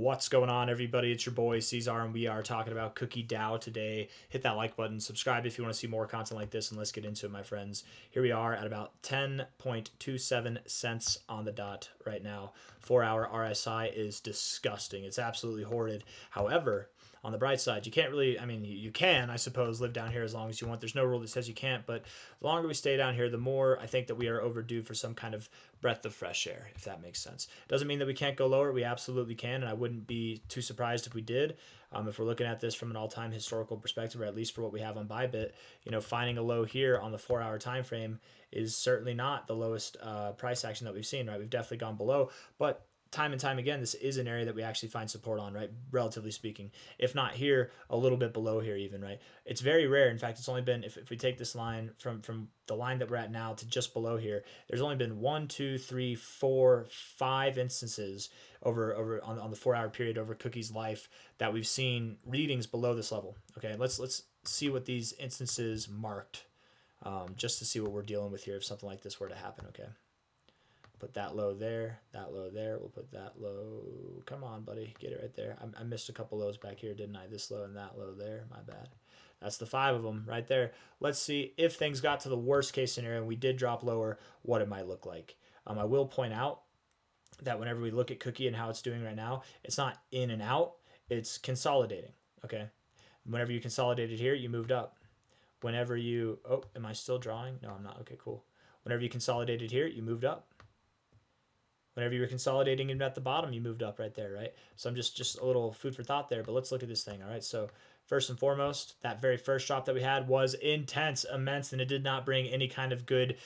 What's going on, everybody? It's your boy C-Zar, and we are talking about Cookie DAO today. Hit that like button, subscribe if you want to see more content like this, and let's get into it, my friends. Here we are at about 10.27 cents on the dot right now. 4-hour RSI is disgusting. It's absolutely horrid. However, on the bright side, you can't really, you can, I suppose, live down here as long as you want. There's no rule that says you can't, but the longer we stay down here, the more I think that we are overdue for some kind of breath of fresh air, if that makes sense. Doesn't mean that we can't go lower. We absolutely can, and I wouldn't be too surprised if we did. If we're looking at this from an all-time historical perspective, or at least for what we have on Bybit, finding a low here on the 4-hour time frame is certainly not the lowest price action that we've seen, right? We've definitely gone below, but time and time again, this is an area that we actually find support on, right? Relatively speaking, if not here, a little bit below here even, right? It's very rare. In fact, it's only been, if we take this line from the line that we're at now to just below here, there's only been 1, 2, 3, 4, 5 instances over on the 4-hour period over Cookie's life that we've seen readings below this level. Okay, let's see what these instances marked, just to see what we're dealing with here if something like this were to happen. Okay. Put that low there, that low there. We'll put that low. Come on, buddy. Get it right there. I missed a couple lows back here, didn't I? This low and that low there. My bad. That's the 5 of them right there. Let's see if things got to the worst case scenario and we did drop lower, what it might look like. I will point out that whenever we look at Cookie and how it's doing right now, it's not in and out. It's consolidating. Okay. Whenever you consolidated here, you moved up. Whenever you, oh, am I still drawing? No, I'm not. Okay, cool. Whenever you consolidated here, you moved up. Whenever you were consolidating it at the bottom, you moved up right there, right? So I'm just a little food for thought there, but let's look at this thing, all right? So first and foremost, that very first drop that we had was intense, immense, and it did not bring any kind of good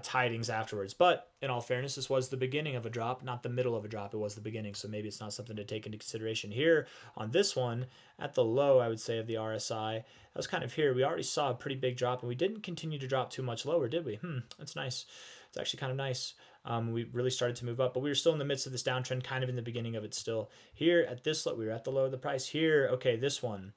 tidings afterwards. But in all fairness, this was the beginning of a drop, not the middle of a drop. It was the beginning, so maybe it's not something to take into consideration here. On this one, at the low, I would say, of the RSI, that was kind of here. We already saw a pretty big drop, and we didn't continue to drop too much lower, did we? That's nice. It's actually kind of nice. We really started to move up, but we were still in the midst of this downtrend, kind of in the beginning of it still. Here at this low, we were at the low of the price. Here, okay, this one.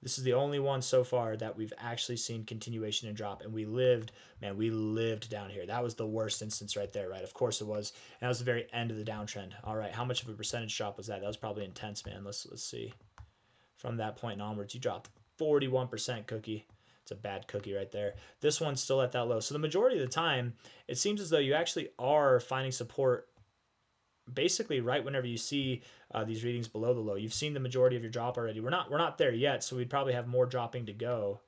This is the only one so far that we've actually seen continuation and drop, and we lived down here. That was the worst instance right there, right? Of course it was, and that was the very end of the downtrend. All right, how much of a percentage drop was that? That was probably intense, man. Let's see. From that point onwards, you dropped 41%, Cookie. It's a bad cookie right there. This one's still at that low. So the majority of the time, it seems as though you actually are finding support basically right whenever you see these readings below the low. You've seen the majority of your drop already. We're not there yet, so we'd probably have more dropping to go.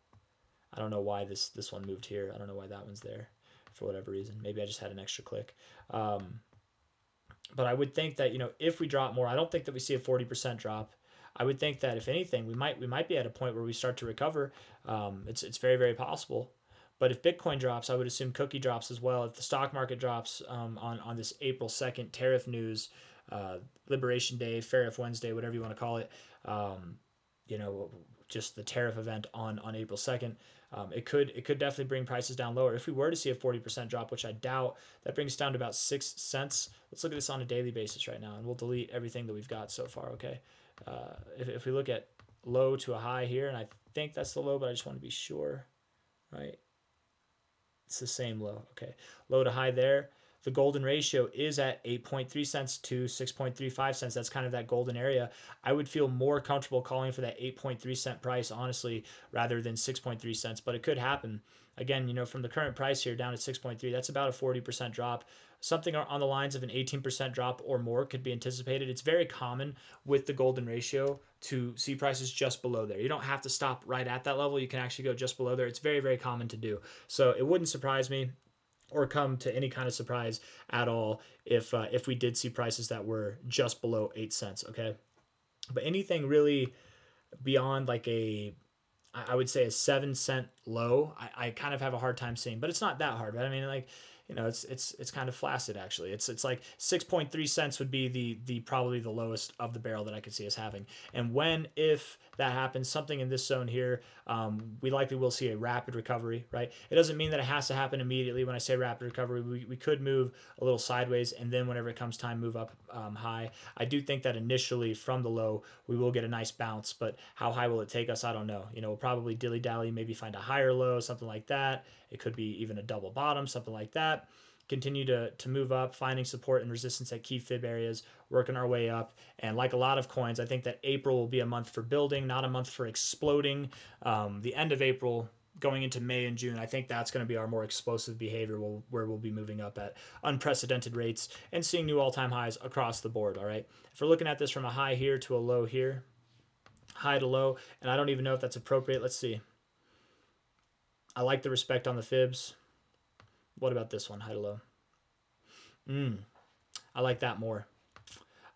I don't know why this one moved here. I don't know why that one's there for whatever reason. Maybe I just had an extra click. But I would think that, if we drop more, I don't think that we see a 40% drop. I would think that if anything, we might be at a point where we start to recover. It's very, very possible. But if Bitcoin drops, I would assume Cookie drops as well. If the stock market drops on this April 2nd tariff news, Liberation Day, Tariff Wednesday, whatever you want to call it, just the tariff event on April 2nd, it could definitely bring prices down lower. If we were to see a 40% drop, which I doubt, that brings us down to about 6 cents. Let's look at this on a daily basis right now, and we'll delete everything that we've got so far, okay? If we look at low to a high here, and I think that's the low, but I just want to be sure, right? It's the same low, okay? Low to high there. The golden ratio is at 8.3 cents to 6.35 cents. That's kind of that golden area. I would feel more comfortable calling for that 8.3 cent price, honestly, rather than 6.3 cents, but it could happen. Again, from the current price here down to 6.3, that's about a 40% drop. Something on the lines of an 18% drop or more could be anticipated. It's very common with the golden ratio to see prices just below there. You don't have to stop right at that level. You can actually go just below there. It's very, very common to do. So it wouldn't surprise me or come to any kind of surprise at all if we did see prices that were just below 8 cents, okay? But anything really beyond like I would say a 7-cent low, I kind of have a hard time seeing, but it's not that hard, right? I mean, like, it's kind of flaccid actually. It's like 6.3 cents would be the probably the lowest of the barrel that I could see us having. And if that happens, something in this zone here, we likely will see a rapid recovery, right? It doesn't mean that it has to happen immediately. When I say rapid recovery, we could move a little sideways, and then whenever it comes time, move up high. I do think that initially from the low, we will get a nice bounce, but how high will it take us? I don't know. We'll probably dilly-dally, maybe find a higher low, something like that. It could be even a double bottom, something like that. continue to move up, finding support and resistance at key fib areas, working our way up. And like a lot of coins, I think that April will be a month for building, not a month for exploding. The end of April going into May and June, I think that's going to be our more explosive behavior where we'll be moving up at unprecedented rates and seeing new all-time highs across the board. All right. If we're looking at this from a high here to a low here, high to low, and I don't even know if that's appropriate. Let's see. I like the respect on the fibs. What about this one, high to low? I like that more.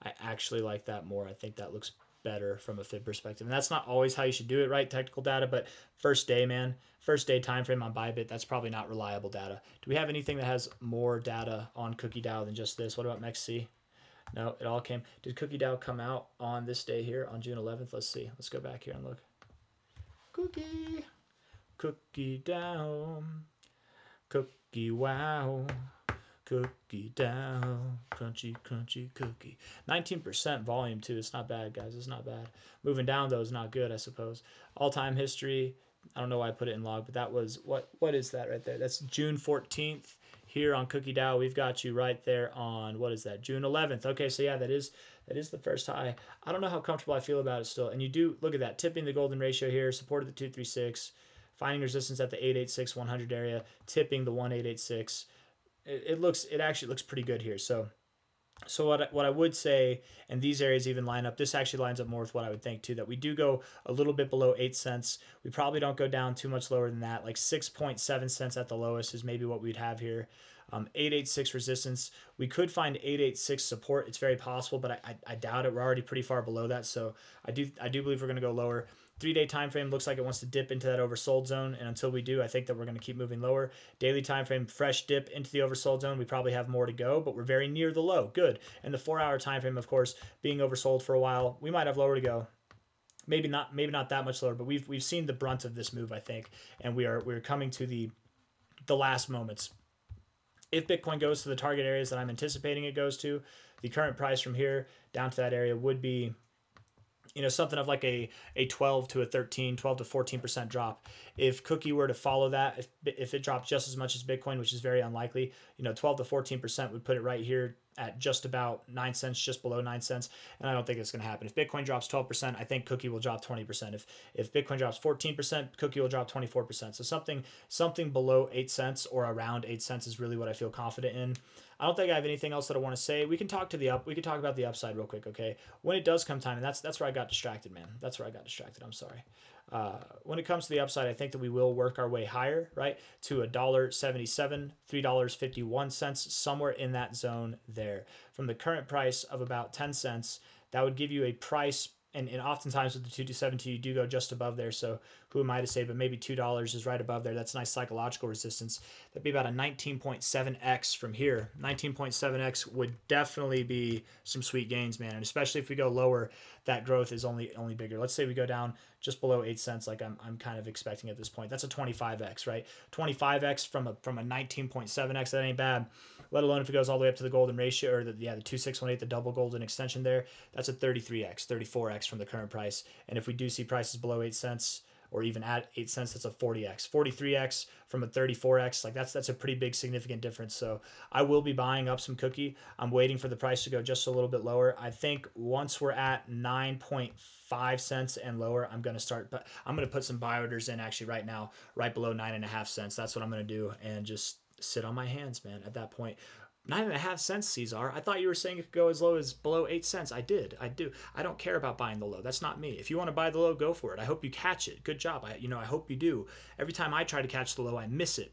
I actually like that more. I think that looks better from a fib perspective. And that's not always how you should do it, right? Technical data, but first day, man. First day time frame on Bybit, that's probably not reliable data. Do we have anything that has more data on Cookie DAO than just this? What about MEXC? No, it all came. Did Cookie DAO come out on this day here on June 11th? Let's see. Let's go back here and look. Cookie DAO. Cookie wow. Cookie DAO. Crunchy, crunchy cookie. 19% volume too. It's not bad, guys. It's not bad. Moving down though is not good, I suppose. All-time history. I don't know why I put it in log, but that was what is that right there? That's June 14th. Here on Cookie DAO, we've got you right there on, what is that, June 11th. Okay, so yeah, that is the first high. I don't know how comfortable I feel about it still. And you do, look at that, tipping the golden ratio here, supported the 236, finding resistance at the 886 100 area, tipping the 1886. It actually looks pretty good here. So what I would say, and these areas even line up, this actually lines up more with what I would think too, that we do go a little bit below 8 cents. We probably don't go down too much lower than that. Like 6.7 cents at the lowest is maybe what we'd have here. 886 resistance. We could find 886 support. It's very possible, but I doubt it. We're already pretty far below that. So I do believe we're going to go lower. 3-day time frame looks like it wants to dip into that oversold zone, and until we do, I think that we're going to keep moving lower. Daily time frame, fresh dip into the oversold zone. We probably have more to go, but we're very near the low. Good. And the 4-hour time frame, of course, being oversold for a while, we might have lower to go. Maybe not that much lower, but we've seen the brunt of this move, I think, and we're coming to the last moments. If Bitcoin goes to the target areas that I'm anticipating it goes to, the current price from here down to that area would be, something of like a 12 to 14% drop. If Cookie were to follow that, if it dropped just as much as Bitcoin, which is very unlikely, 12 to 14% would put it right here at just about 9 cents, just below 9 cents. And I don't think it's going to happen. If Bitcoin drops 12%, I think Cookie will drop 20%. If Bitcoin drops 14%, Cookie will drop 24%. So something below 8 cents or around 8 cents is really what I feel confident in. I don't think I have anything else that I want to say. We can talk about the upside real quick, okay? When it does come time, and that's where I got distracted, man. That's where I got distracted. I'm sorry. When it comes to the upside, I think that we will work our way higher, right, to $1.77, $3.51, somewhere in that zone there. From the current price of about 10 cents, that would give you a price. And oftentimes with the 227 you do go just above there. So who am I to say, but maybe $2 is right above there. That's nice psychological resistance. That'd be about a 19.7x from here. 19.7x would definitely be some sweet gains, man. And especially if we go lower, that growth is only bigger. Let's say we go down just below 8 cents, like I'm kind of expecting at this point. That's a 25x, right? 25x from a 19.7x, that ain't bad. Let alone if it goes all the way up to the golden ratio, or the 2618, the double golden extension there, that's a 33x, 34x from the current price. And if we do see prices below 8 cents, or even at 8 cents, that's a 40x, 43x from a 34x. Like that's a pretty big significant difference. So I will be buying up some Cookie. I'm waiting for the price to go just a little bit lower. I think once we're at 9.5 cents and lower, I'm going to put some buy orders in actually right now, right below 9.5 cents. That's what I'm going to do, and just sit on my hands, man, at that point. 9.5 cents, C-Zar. I thought you were saying it could go as low as below 8 cents. I do. I don't care about buying the low. That's not me. If you want to buy the low, go for it. I hope you catch it. Good job. I hope you do. Every time I try to catch the low, I miss it.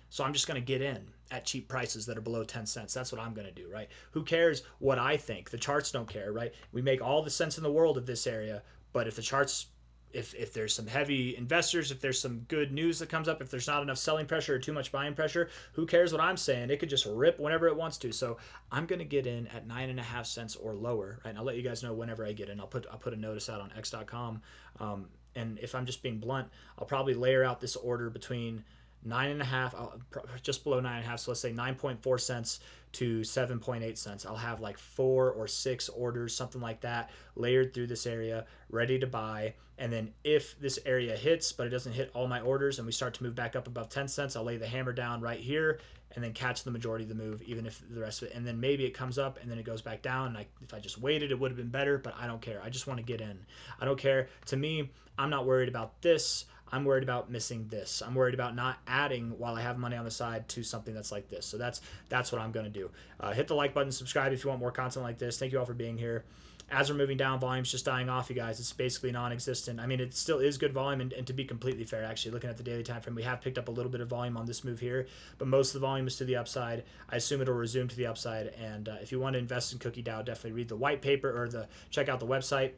So I'm just going to get in at cheap prices that are below 10 cents. That's what I'm going to do, right? Who cares what I think? The charts don't care, right? We make all the sense in the world of this area, but if the charts, if there's some heavy investors, if there's some good news that comes up, if there's not enough selling pressure or too much buying pressure, who cares what I'm saying? It could just rip whenever it wants to. So I'm going to get in at 9.5 cents or lower, right? And I'll let you guys know whenever I get in. I'll put a notice out on x.com. And if I'm just being blunt, I'll probably layer out this order between just below 9.5. So let's say 9.4 cents to 7.8 cents. I'll have like 4 or 6 orders, something like that, layered through this area, ready to buy. And then if this area hits, but it doesn't hit all my orders, and we start to move back up above 10 cents, I'll lay the hammer down right here and then catch the majority of the move, even if the rest of it. And then maybe it comes up and then it goes back down. And if I just waited, it would have been better, but I don't care. I just want to get in. I don't care. To me, I'm not worried about this. I'm worried about missing this. I'm worried about not adding while I have money on the side to something that's like this. So that's what I'm going to do. Hit the like button, subscribe if you want more content like this. Thank you all for being here. As we're moving down, volume's just dying off, you guys. It's basically non-existent. I mean, it still is good volume, and to be completely fair, actually, looking at the daily time frame, we have picked up a little bit of volume on this move here, but most of the volume is to the upside. I assume it'll resume to the upside, and if you want to invest in Cookie DAO, definitely read the white paper or check out the website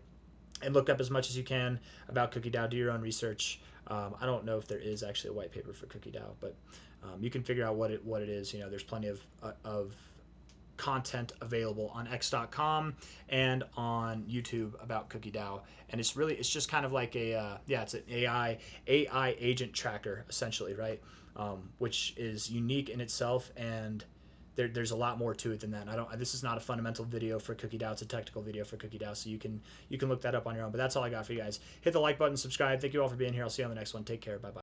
and look up as much as you can about Cookie DAO. Do your own research. I don't know if there is actually a white paper for Cookie DAO, but you can figure out what it is. You know, there's plenty of content available on x.com and on YouTube about Cookie DAO, and it's just kind of like it's an AI agent tracker essentially, right? Which is unique in itself, and there's a lot more to it than that. This is not a fundamental video for Cookie DAO. It's a technical video for Cookie DAO, so you can look that up on your own. But that's all I got for you guys. Hit the like button, subscribe. Thank you all for being here. I'll see you on the next one. Take care. Bye bye.